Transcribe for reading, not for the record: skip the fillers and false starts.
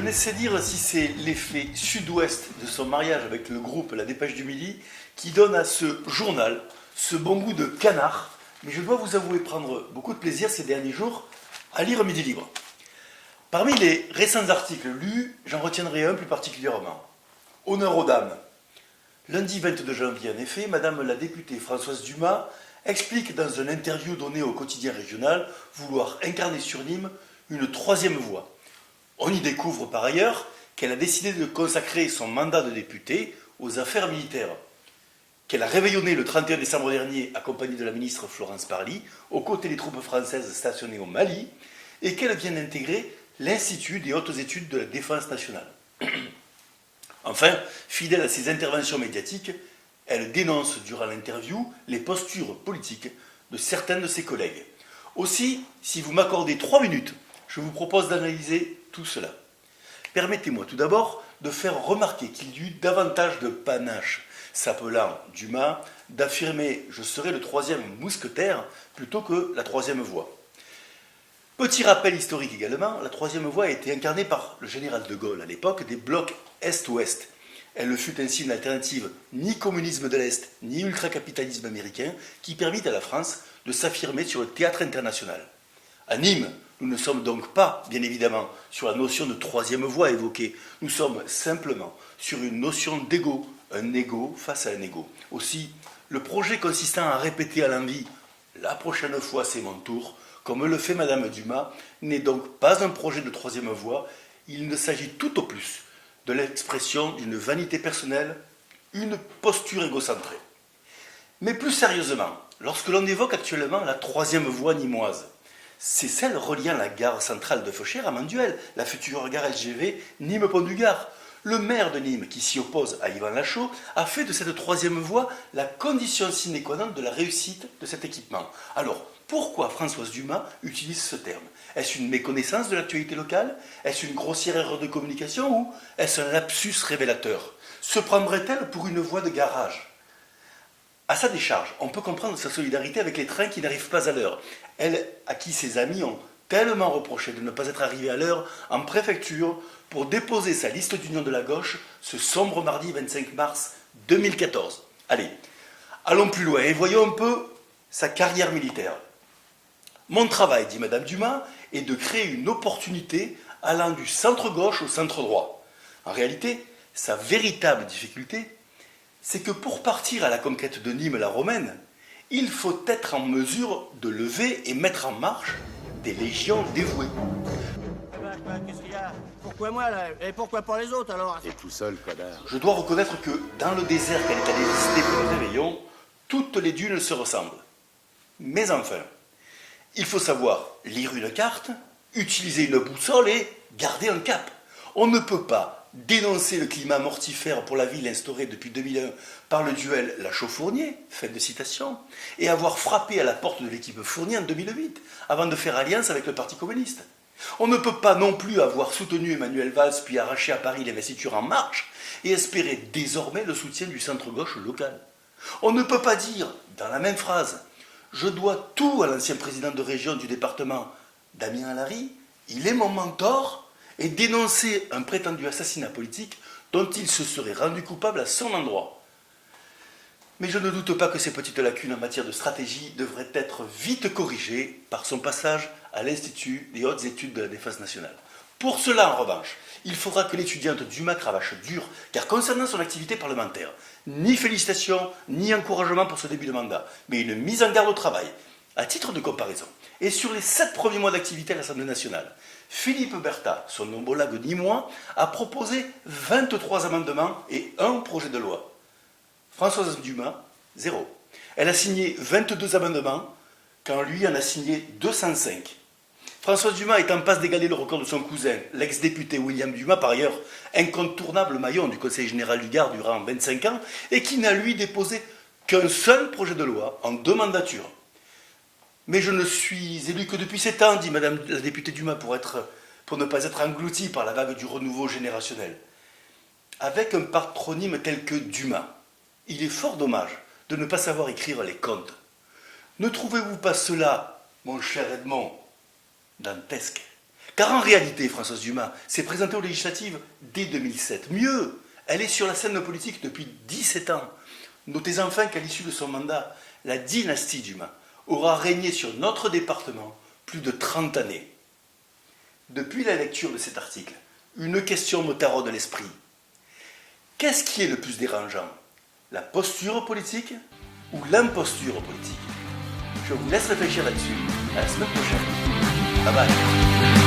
ne sais dire si c'est l'effet sud-ouest de son mariage avec le groupe La Dépêche du Midi qui donne à ce journal ce bon goût de canard, mais je dois vous avouer prendre beaucoup de plaisir ces derniers jours à lire Midi Libre. Parmi les récents articles lus, j'en retiendrai un plus particulièrement. Honneur aux dames. Lundi 22 janvier, en effet, Madame la députée Françoise Dumas explique dans une interview donnée au quotidien régional vouloir incarner sur Nîmes une troisième voie. On y découvre par ailleurs qu'elle a décidé de consacrer son mandat de députée aux affaires militaires, qu'elle a réveillonné le 31 décembre dernier accompagnée de la ministre Florence Parly aux côtés des troupes françaises stationnées au Mali et qu'elle vient d'intégrer l'Institut des hautes études de la défense nationale. Enfin, fidèle à ses interventions médiatiques, elle dénonce durant l'interview les postures politiques de certains de ses collègues. Aussi, si vous m'accordez 3 minutes, je vous propose d'analyser tout cela. Permettez-moi tout d'abord de faire remarquer qu'il y eut davantage de panache, s'appelant Dumas, d'affirmer « je serai le troisième mousquetaire » plutôt que la troisième voie. Petit rappel historique également, la troisième voie a été incarnée par le général de Gaulle à l'époque des blocs Est-Ouest. Elle ne fut ainsi une alternative ni communisme de l'Est, ni ultracapitalisme américain qui permit à la France de s'affirmer sur le théâtre international. À Nîmes, nous ne sommes donc pas, bien évidemment, sur la notion de troisième voie évoquée. Nous sommes simplement sur une notion d'ego, un ego face à un ego. Aussi, le projet consistant à répéter à l'envi « la prochaine fois c'est mon tour », comme le fait Madame Dumas, n'est donc pas un projet de troisième voie, il ne s'agit tout au plus de l'expression d'une vanité personnelle, une posture égocentrée. Mais plus sérieusement, lorsque l'on évoque actuellement la troisième voie nîmoise, c'est celle reliant la gare centrale de Feuchères à Manduel, la future gare LGV Nîmes-Pont-du-Gard. Le maire de Nîmes, qui s'y oppose à Yvan Lachaud, a fait de cette troisième voie la condition sine qua non de la réussite de cet équipement. Alors, pourquoi Françoise Dumas utilise ce terme? Est-ce une méconnaissance de l'actualité locale? Est-ce une grossière erreur de communication ou est-ce un lapsus révélateur? Se prendrait-elle pour une voie de garage? À sa décharge, on peut comprendre sa solidarité avec les trains qui n'arrivent pas à l'heure. Elle, à qui ses amis ont tellement reproché de ne pas être arrivée à l'heure en préfecture pour déposer sa liste d'union de la gauche ce sombre mardi 25 mars 2014. Allez, allons plus loin et voyons un peu sa carrière militaire. Mon travail, dit Madame Dumas, est de créer une opportunité allant du centre-gauche au centre-droit. En réalité, sa véritable difficulté, c'est que pour partir à la conquête de Nîmes-la-Romaine, il faut être en mesure de lever et mettre en marche des légions dévouées. Qu'est-ce qu'il y a? Pourquoi moi là? Et pourquoi pas les autres alors? T'es tout seul, connard. Je dois reconnaître que dans le désert qu'elle est allée visiter pour le réveillon, toutes les dunes se ressemblent. Mais enfin, il faut savoir lire une carte, utiliser une boussole et garder un cap. On ne peut pas dénoncer le climat mortifère pour la ville instauré depuis 2001 par le duel Lachaud-Fournier, fin de citation, et avoir frappé à la porte de l'équipe Fournier en 2008, avant de faire alliance avec le Parti communiste. On ne peut pas non plus avoir soutenu Emmanuel Valls puis arraché à Paris l'investiture En Marche et espérer désormais le soutien du centre-gauche local. On ne peut pas dire, dans la même phrase, « Je dois tout à l'ancien président de région du département, Damien Alary, il est mon mentor », et dénoncer un prétendu assassinat politique dont il se serait rendu coupable à son endroit. Mais je ne doute pas que ces petites lacunes en matière de stratégie devraient être vite corrigées par son passage à l'Institut des hautes études de la défense nationale. Pour cela, en revanche, il faudra que l'étudiante Dumas cravache dur, car concernant son activité parlementaire, ni félicitations, ni encouragement pour ce début de mandat, mais une mise en garde au travail. À titre de comparaison, et sur les 7 premiers mois d'activité à l'Assemblée nationale, Philippe Berta, son homologue nîmois, a proposé 23 amendements et un projet de loi. Françoise Dumas, 0. Elle a signé 22 amendements, quand lui en a signé 205. Françoise Dumas est en passe d'égaler le record de son cousin, l'ex-député William Dumas, par ailleurs incontournable maillon du Conseil général du Gard durant 25 ans, et qui n'a lui déposé qu'un seul projet de loi en 2 mandatures. Mais je ne suis élu que depuis 7 ans, dit Madame la députée Dumas, pour ne pas être engloutie par la vague du renouveau générationnel. Avec un patronyme tel que Dumas, il est fort dommage de ne pas savoir écrire les contes. Ne trouvez-vous pas cela, mon cher Edmond, dantesque? Car en réalité, Françoise Dumas s'est présentée aux législatives dès 2007. Mieux, elle est sur la scène politique depuis 17 ans. Notez enfin qu'à l'issue de son mandat, la dynastie Dumas aura régné sur notre département plus de 30 années. Depuis la lecture de cet article, une question me taraude l'esprit. Qu'est-ce qui est le plus dérangeant? La posture politique ou l'imposture politique? Je vous laisse réfléchir là-dessus. À la semaine prochaine. Bye bye.